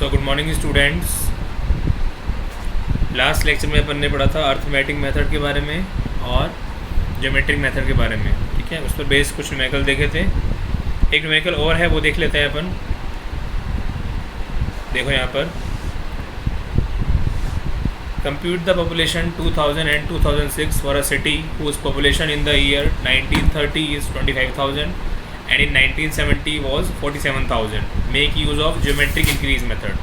So good morning students. Last lecture में अपन ने पढ़ा था अर्थमेटिक मेथड के बारे में और ज्योमेट्रिक मेथड के बारे में। ठीक है, उस पर बेस कुछ न्यूमेरिकल देखे थे। एक न्यूमेरिकल और है, वो देख लेते हैं अपन। देखो यहाँ पर, compute the population 2000 and 2006 for a city whose population in the year 1930 is 25,000 and in 1970 was 47,000. Make use of geometric increase method.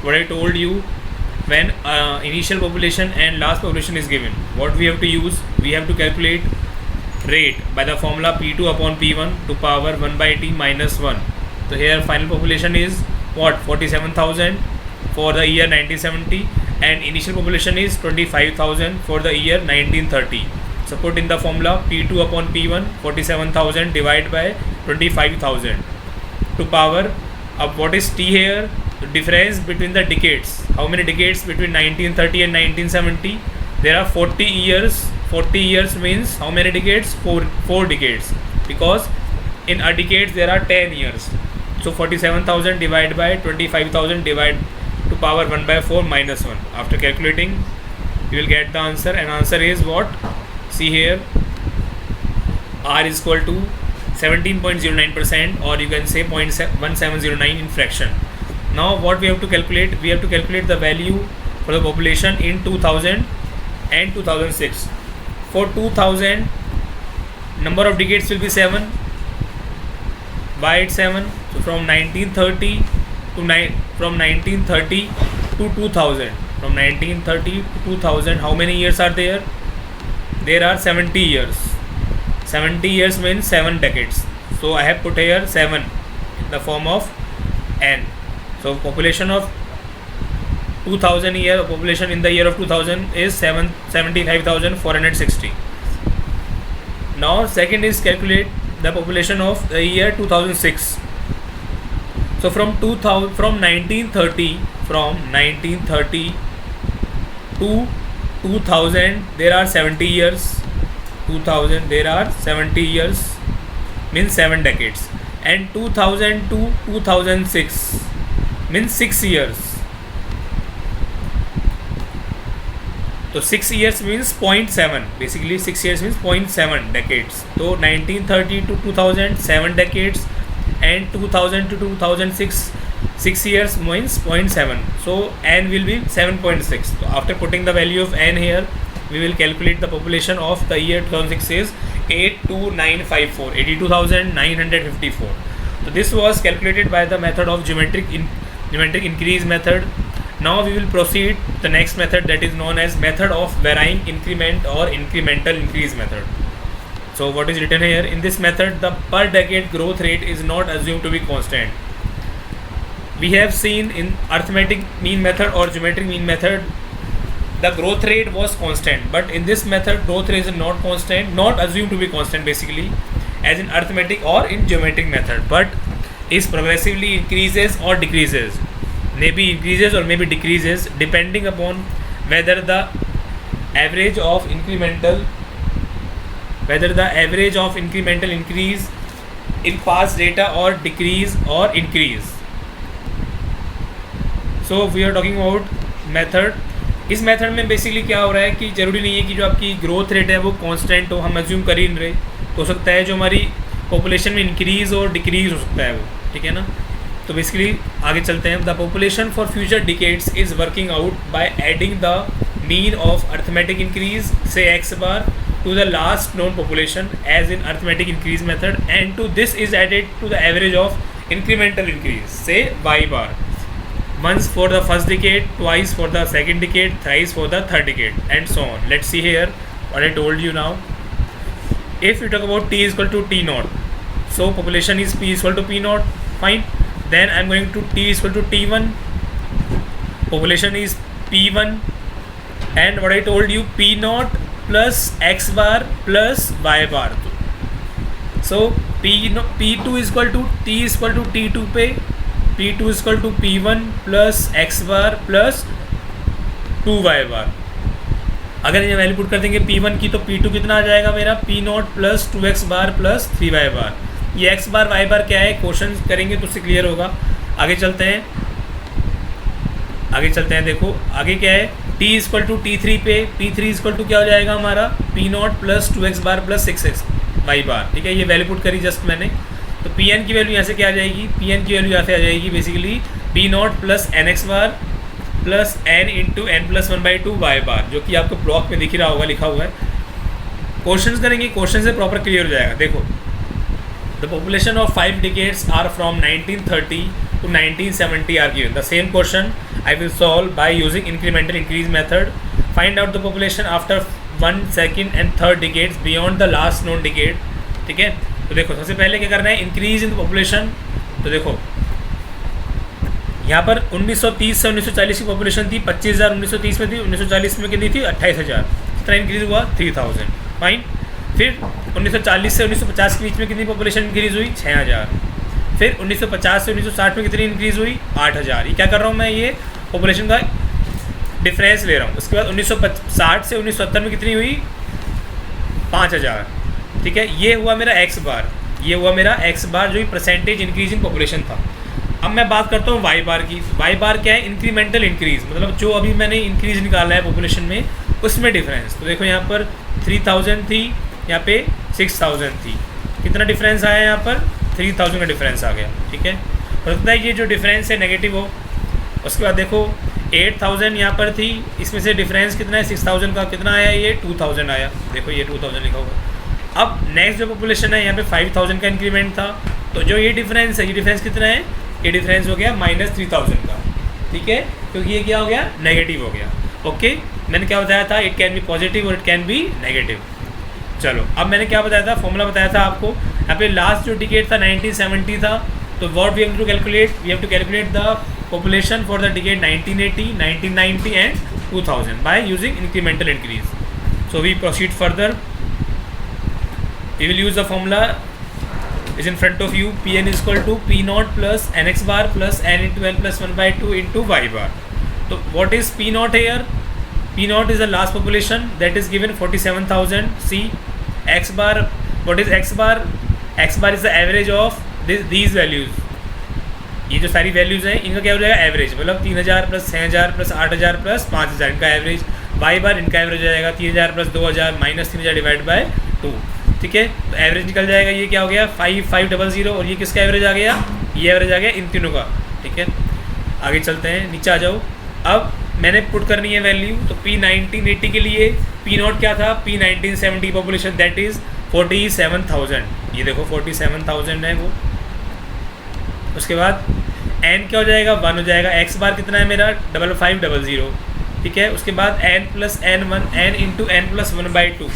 What I told you, when initial population and last population is given, what we have to use? We have to calculate rate by the formula P2 upon P1 to power 1 by t minus 1. So here final population is what? 47,000 for the year 1970 and initial population is 25,000 for the year 1930. So put in the formula P2 upon P1 47,000 divided by 25,000 to power up. What is T here? The difference between the decades. How many decades between 1930 and 1970? There are 40 years. 40 years means how many decades? Four decades, because in a decade there are 10 years. So 47,000 divided by 25,000 divided to power 1 by 4 minus 1. After calculating, you will get the answer, and answer is what? See here, R is equal to 17.09%, or you can say 0.1709 in fraction. Now what we have to calculate? We have to calculate the value for the population in 2000 and 2006. For 2000, number of decades will be 7 by 7. So from 1930 to from 1930 to 2000. From 1930 to 2000, how many years are there? There are 70 years. 70 years means 7 decades. So I have put here 7 in the form of n. So population of 2000 year, population in the year of 2000 is 75,460. Now second is calculate the population of the year 2006. So from 1930 to 2000 there are 70 years. 2000 there are 70 years means 7 decades, and 2000 to 2006 means 6 years. So 6 years means 0.7. Basically 6 years means 0.7 decades. So 1930 to 2000 7 decades, and 2000 to 2006 6 years means 0.7. So n will be 7.6. So after putting the value of n here, we will calculate the population of the year 2006 is 82,954, 82,954. So this was calculated by the method of geometric increase method. Now we will proceed the next method, that is known as method of varying increment or incremental increase method. So what is written here? In this method, the per decade growth rate is not assumed to be constant. We have seen in arithmetic mean method or geometric mean method, the growth rate was constant, but in this method growth rate is not constant, not assumed to be constant basically, as in arithmetic or in geometric method, but is progressively increases or decreases. Maybe increases or maybe decreases depending upon whether the average of incremental increase in past data or decrease or increase. So we are talking about method. इस method में basically क्या हो रहा है कि ज़रूरी नहीं है कि जो आपकी ग्रोथ रेट है वो कांस्टेंट हो, हम एज्यूम कर ही नहीं रहे, तो हो सकता है जो हमारी पॉपुलेशन में इंक्रीज़ और डिक्रीज़ हो सकता है वो, ठीक है ना। तो बेसिकली आगे चलते हैं। The population for future decades is working out by adding the mean of arithmetic increase से x bar to the last known population as in arithmetic increase method, and to this is added to the average of incremental increase, say y bar, once for the first decade, twice for the second decade, thrice for the third decade, and so on. Let's see here what I told you now. If you talk about t is equal to t naught, so population is p is equal to p naught, fine. Then I'm going to t is equal to t1, population is p1, and what I told you, p naught plus x bar plus y bar. So p2 is equal to t is equal to t2 पे p2 is equal to p1 plus x bar plus 2y bar. अगर ये value put कर देंगे p1 की, तो p2 कितना आ जाएगा मेरा, p0 प्लस 2x बार प्लस 3y बार. ये x बार y बार क्या है, क्वेश्चन करेंगे तो उससे क्लियर होगा. आगे चलते हैं. आगे चलते हैं, देखो आगे क्या है, t इक्वल टू T3 पे P3 इक्वल टू क्या हो जाएगा हमारा P0 प्लस 2x बार प्लस 6x वाई बार, ठीक है। ये वैल्यू पुट करी जस्ट मैंने, तो Pn की वैल्यू यहाँ से क्या आ जाएगी, Pn की वैल्यू यहाँ से आ जाएगी basically P0 plus nx bar plus n into n plus 1/2 y bar, जो कि आपको ब्लॉक में दिख ही रहा होगा, लिखा हुआ है। क्वेश्चंस करेंगे, क्वेश्चन से प्रॉपर क्लियर हो जाएगा। देखो, the population of 5 decades are from 1930 to 1970 are given. The same question I will solve by using incremental increase method. Find out the population after 1, 2nd and 3rd decades beyond the last known decade. ठीक है, तो देखो सबसे पहले क्या करना है, increase in the population. तो देखो यहाँ पर 1930 से 1940 की पॉपुलेशन थी 25,000 1930 में थी, 1940 में कितनी थी 28,000, कितना इंक्रीज हुआ 3000, फाइन। फिर 1940 से 1950 के बीच में कितनी पॉपुलेशन इंक्रीज हुई 6000। फिर 1950 से 1960 में कितनी इंक्रीज हुई 8000। ये क्या कर रहा हूँ मैं, ये पॉपुलेशन का डिफरेंस ले रहा हूँ। उसके बाद 1960 से 1970 में कितनी हुई 5000, ठीक है। ये हुआ मेरा एक्स बार, ये हुआ मेरा एक्स बार जो परसेंटेज इंक्रीज इन पॉपुलेशन था। अब मैं बात करता हूँ वाई बार की। वाई बार क्या है, इंक्रीमेंटल इंक्रीज, मतलब जो अभी मैंने इंक्रीज निकाला है पॉपुलेशन में उसमें डिफरेंस। तो देखो यहाँ पर 3000 थी, यहाँ पे 6000 थी, कितना डिफरेंस आया यहाँ पर 3000 का डिफरेंस आ गया, ठीक है। हो सकता है ये जो डिफरेंस है नेगेटिव हो। उसके बाद देखो 8000 यहाँ पर थी, इसमें से डिफरेंस कितना है 6000 का, कितना आया ये 2000 आया, देखो ये 2000 लिखा होगा। अब नेक्स्ट जो पॉपुलेशन है यहाँ पे 5000 का इंक्रीमेंट था, तो जो ये डिफरेंस है, ये डिफरेंस कितना है, ये डिफरेंस हो गया -3000 का, ठीक है, क्योंकि ये क्या हो गया नेगेटिव हो गया। ओके, मैंने क्या बताया था, इट कैन बी पॉजिटिव और इट कैन बी नेगेटिव। चलो अब मैंने क्या बताया था, फॉर्मूला बताया था आपको। यहाँ पे लास्ट जो डिकेड था 1970 था, तो what we have to calculate, we have to calculate the population for the decade 1980, 1990 and 2000 by using incremental increase. So we proceed further, we will use the formula is in front of you, Pn is equal to P0 plus nx bar plus n into n plus 1/2 into y bar. So what is P0 here? P0 is the last population that is given 47,000. See x bar, what is x bar? X bar is the average of these values. ये जो सारी values हैं इनका क्या हो जाएगा average, मतलब 3000 plus 6000 plus 8000 plus 5000 इनका एवरेज। वाई बार इनका एवरेज हो जाएगा 3000 प्लस 2000 माइनस 3000 डिवाइड बाय 2, ठीक है। तो एवरेज निकल जाएगा, ये क्या हो गया 5500, और ये किसका एवरेज आ गया, ये एवरेज आ गया इन तीनों का, ठीक है। आगे चलते हैं, नीचे आ जाओ। अब मैंने पुट करनी है वैल्यू, तो P 1980 के लिए P0 क्या था, P 1970 पॉपुलेशन दैट इज़ 47,000, ये देखो 47,000 है वो। उसके बाद n क्या हो जाएगा 1 हो जाएगा, x बार कितना है मेरा 5500, ठीक है। उसके बाद n plus n1, n into n plus 1/2,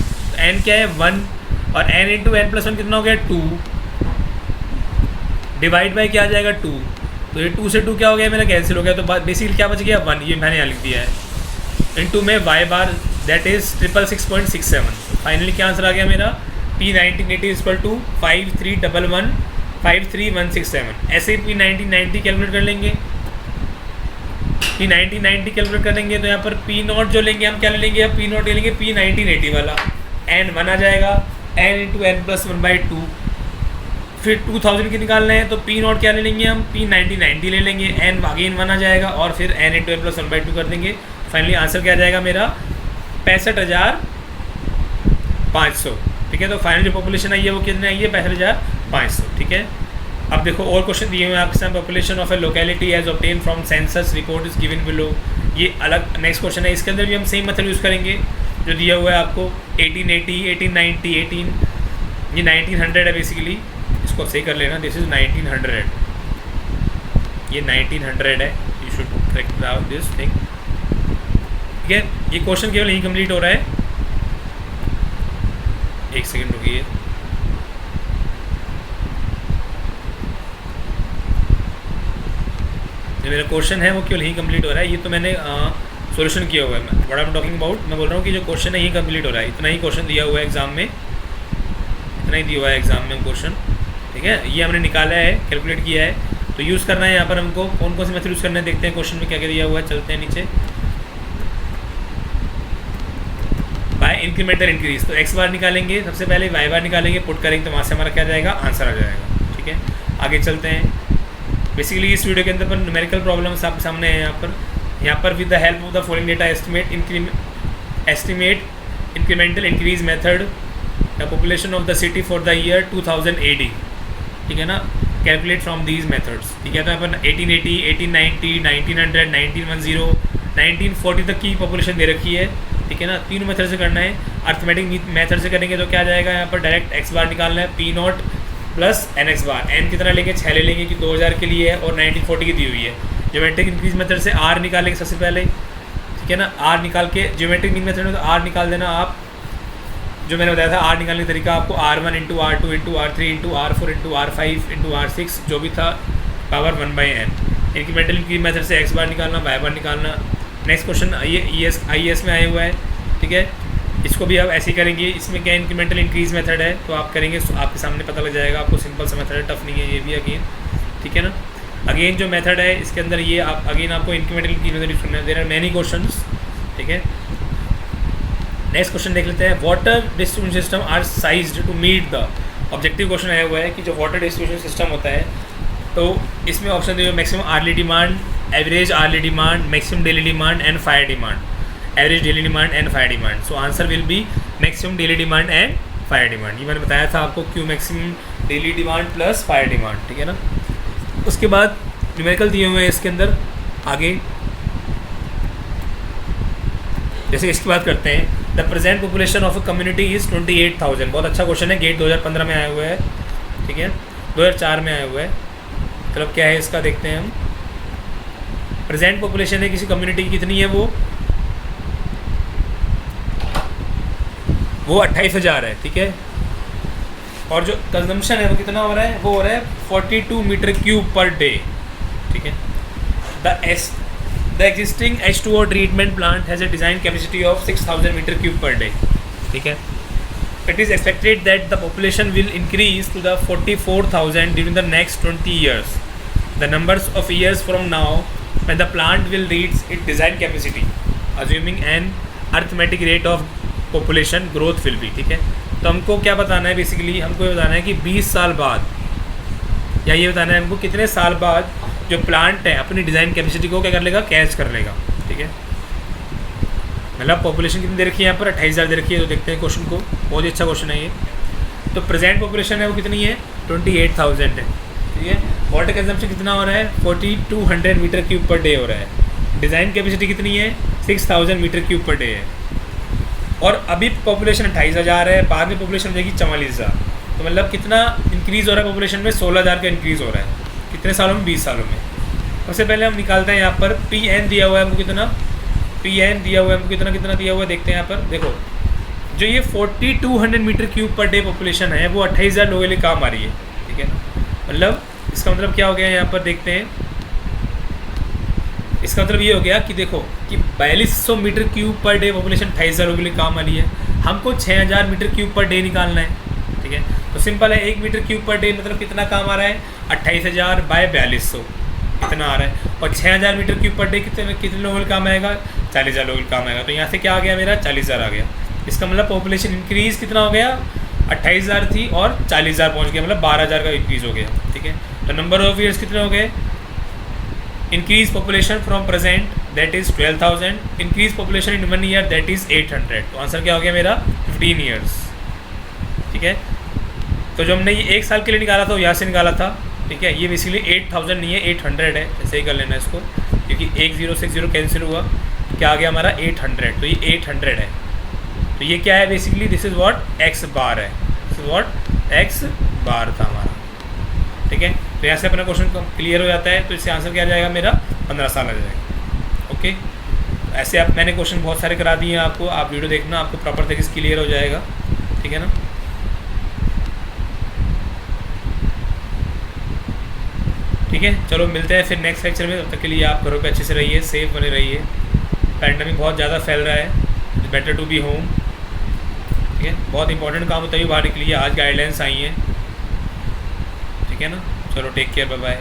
n क्या है 1 और n इंटू n प्लस 1 कितना हो गया 2, डिवाइड बाई क्या आ जाएगा 2, तो ये 2 से 2 क्या हो गया मेरा कैंसिल हो गया, तो बेसिकली क्या बच गया 1, ये मैंने यहाँ लिख दिया है। इंटू में y bar that is 666.67। Finally क्या आंसर आ गया मेरा, P 1980 इक्वल टू 53111 ऐसे ही P 1990 कैलकुलेट कर लेंगे। P 1990 कैलकुलेट कर लेंगे तो यहाँ पर P0 जो लेंगे हम क्या ले लेंगे, अब P0 ले लेंगे P 1980 वाला, n 1 आ जाएगा, n इंटू एन प्लस 1/2। फिर 2000 की निकालना है तो P0 क्या ले लेंगे हम, P 1990 ले लेंगे, n अगेन 1 आ जाएगा और फिर n इंटू एन प्लस 1/2 कर देंगे। फाइनली आंसर क्या आ जाएगा मेरा 65,500, ठीक है। तो फाइनल जो पॉपुलेशन आई है वो कितनी आई है 65,500, ठीक है। अब देखो और क्वेश्चन दिए हुए हैं आपके साथ, population of a locality as obtain from census report is given below. ये अलग नेक्स्ट क्वेश्चन है, इसके अंदर भी हम सेम मेथड यूज़ करेंगे जो दिया हुआ है आपको 1880, 1890, 18, ये 1900 है बेसिकली, इसको सही कर लेना, दिस इज़ 1900, ये 1900 है, you should correct this thing, ठीक है। ये क्वेश्चन केवल यही कंप्लीट हो रहा है, एक सेकेंड रुकिए। जो मेरा क्वेश्चन है वो केवल यही कंप्लीट हो रहा है, ये तो मैंने सॉल्यूशन किया हुआ है। मैं what I am talking about, मैं बोल रहा हूँ कि जो क्वेश्चन है यही कंप्लीट हो रहा है, इतना ही क्वेश्चन दिया हुआ है एग्जाम में, इतना ही दिया हुआ है एग्जाम में क्वेश्चन, ठीक है। ये हमने निकाला है, कैलकुलेट किया है, तो यूज़ करना है यहाँ पर हमको। कौन कौन से मेथड यूज़ करना है देखते हैं क्वेश्चन में क्या क्या दिया हुआ है। चलते हैं नीचे, बाय इंक्रीमेंटल इंक्रीज, तो एक्स बार निकालेंगे सबसे पहले, वाई बार निकालेंगे, पुट करेंगे तो वहाँ से हमारा क्या जाएगा आंसर आ जाएगा, ठीक है। आगे चलते हैं। बेसिकली इस वीडियो के अंदर पर न्यूमेरिकल प्रॉब्लम्स आपके सामने हैं यहाँ पर, यहाँ पर with the help of the following data estimate incremental increase method the population of the city for the year 2000 AD, ठीक है ना, कैलकुलेट फ्रॉम दीज मेथड्स, ठीक है। तो यहाँ पर 1880, 1890, 1900, 1910, 1940 तक की पॉपुलेशन दे रखी है, ठीक है ना। तीनों मेथड से करना है। अर्थमेटिक मेथड से करेंगे तो क्या आ जाएगा, यहाँ पर डायरेक्ट एक्स बार निकालना है, P naught plus N X bar. N कितना लेंगे, 6 ले लेंगे कि 2000 के लिए है और 1940 की दी हुई है। ज्योमेट्रिक इंक्रीज मेथड से आर निकालेंगे सबसे पहले, ठीक है ना। आर निकाल के ज्योमेट्रिक मीन मेथड में तो आर निकाल देना आप, जो मैंने बताया था आर निकालने का तरीका आपको R1 into R2 into R3 into R4 into R5 into R6 जो भी था power 1/n। Incremental increase method से एक्स बार निकालना, वाई बार निकालना। नेक्स्ट क्वेश्चन ये IES में आया हुआ है, ठीक है। इसको भी आप ऐसे ही करेंगे। इसमें क्या इंक्रीमेंटल इंक्रीज मेथड है तो आप करेंगे, आपके सामने पता लग जाएगा आपको। सिंपल सा मेथड है, टफ नहीं है ये भी अगेन, ठीक है ना। अगेन जो मेथड है इसके अंदर ये आप अगेन आपको इंक्रीमेंटल इंक्रीज मेथड यूज करना है। देयर आर मैनी क्वेश्चंस, ठीक है। नेक्स्ट क्वेश्चन देख लेते हैं। Water distribution system are sized to meet the objective. Question आया हुआ है कि जो वाटर डिस्ट्रीब्यूशन सिस्टम होता है तो इसमें ऑप्शन दिए maximum hourly demand, average hourly demand, maximum daily demand and fire demand, average daily demand and fire demand. So answer will be maximum daily demand and fire demand. ये मैंने बताया था आपको, क्यों maximum daily demand plus fire demand, ठीक है ना। उसके बाद न्यूमेरिकल दिए हुए हैं इसके अंदर आगे, जैसे इसकी बात करते हैं। The present population of a community is 28,000। बहुत अच्छा क्वेश्चन है, गेट 2015 में आया हुआ है, ठीक है, 2004 में आया हुआ है। मतलब क्या है इसका देखते हैं हम। प्रेजेंट पॉपुलेशन है किसी कम्युनिटी की कितनी है, वो 28,000 है, ठीक है। और जो कंजम्पशन है वो कितना हो रहा है, वो हो रहा है 42 मीटर क्यूब पर डे, ठीक है। The existing H2O treatment plant has a design capacity of 6,000 meter cube per day, ठीक है। It is expected that the population will increase to the 44,000 during the next 20 years. The numbers of years from now when the plant will reach its design capacity, assuming an arithmetic rate of population growth will be, ठीक है। तो हमको क्या बताना है, basically हमको ये बताना है कि 20 साल बाद, या ये बताना है हमको कितने साल बाद जो प्लांट है अपनी डिज़ाइन कैपेसिटी को क्या कर लेगा, कैच कर लेगा, ठीक है। मतलब पॉपुलेशन कितनी दे रखी है यहाँ पर, 28,000 दे रखी है। तो देखते हैं क्वेश्चन को, बहुत ही अच्छा क्वेश्चन है ये। तो प्रेजेंट पॉपुलेशन है वो कितनी है, 28,000 है, ठीक है। वाटर कंजम्पशन कितना हो रहा है, 4200 मीटर क्यूब पर डे हो रहा है। डिज़ाइन कैपेसिटी कितनी है, 6,000 मीटर क्यूब पर डे है। और अभी पॉपुलेशन 28,000 है, बाद में पॉपुलेशन हो जाएगी 44,000। तो मतलब कितना इंक्रीज़ हो रहा है पॉपुलेशन में, 16,000 का इंक्रीज़ हो रहा है। कितने सालों में, 20 सालों में। सबसे पहले हम निकालते हैं यहाँ पर PN दिया हुआ है हमको कितना, PN दिया हुआ है हमको कितना कितना दिया हुआ है, देखते हैं यहाँ पर। देखो जो ये 4200 metre cube per day population है वो 28,000 लोगों के लिए काम आ रही है, ठीक है ना। मतलब इसका मतलब क्या हो गया, यहाँ पर देखते हैं। इसका मतलब ये हो गया कि देखो कि 4200 metre cube per day population 28,000 लोगों के लिए काम आ रही है। हमको 6,000 मीटर क्यूब पर डे निकालना है, ठीक है। तो सिंपल है, 1 मीटर क्यूब पर डे मतलब कितना काम आ रहा है, 28,000 बाय 4200 कितना आ रहा है। और 6,000 मीटर क्यूब पर डे कितने लोगों का काम आएगा, 40,000 लोगों का काम आएगा। तो यहाँ से क्या आ गया मेरा, 40,000 आ गया। इसका मतलब पॉपुलेशन इंक्रीज़ कितना हो गया, 28,000 थी और 40,000 पहुँच गया, मतलब 12,000 का इंक्रीज़ हो गया, ठीक है। तो नंबर ऑफ ईयर्स कितने हो गए, increase population from present that is 12,000, increase population in 1 year that is 800। तो आंसर क्या हो गया मेरा, 15 ईयर्स, ठीक है। तो जो हमने ये 1 साल के लिए निकाला था वो यहाँ से निकाला था, ठीक है। ये बेसिकली 8,000 नहीं है, 800 है, ऐसे ही कर लेना इसको, क्योंकि 10 से 0 कैंसिल हुआ, क्या आ गया हमारा 800। तो ये 800 है। तो ये क्या है basically, this is what x bar है, this is what x bar था हमारा, ठीक है। तो यहाँ से अपना क्वेश्चन क्लियर हो जाता है। तो इससे आंसर क्या आ जाएगा मेरा, 15 साल आ जाएगा, ओके। ऐसे आप, मैंने क्वेश्चन बहुत सारे करा दिए हैं आपको, आप वीडियो देखना, आपको प्रॉपर तरीके से क्लियर हो जाएगा, ठीक है ना। ठीक है, चलो मिलते हैं फिर नेक्स्ट लेक्चर में। तब तक के लिए आप घरों पे अच्छे से रहिए, सेफ बने रहिए। पैंडमिक बहुत ज़्यादा फैल रहा है, it's better to be home, ठीक है। बहुत इंपॉर्टेंट काम होता है बाहर निकलिए, आज गाइडलाइंस आई हैं, ठीक है ना। चलो टेक केयर, बाय बाय।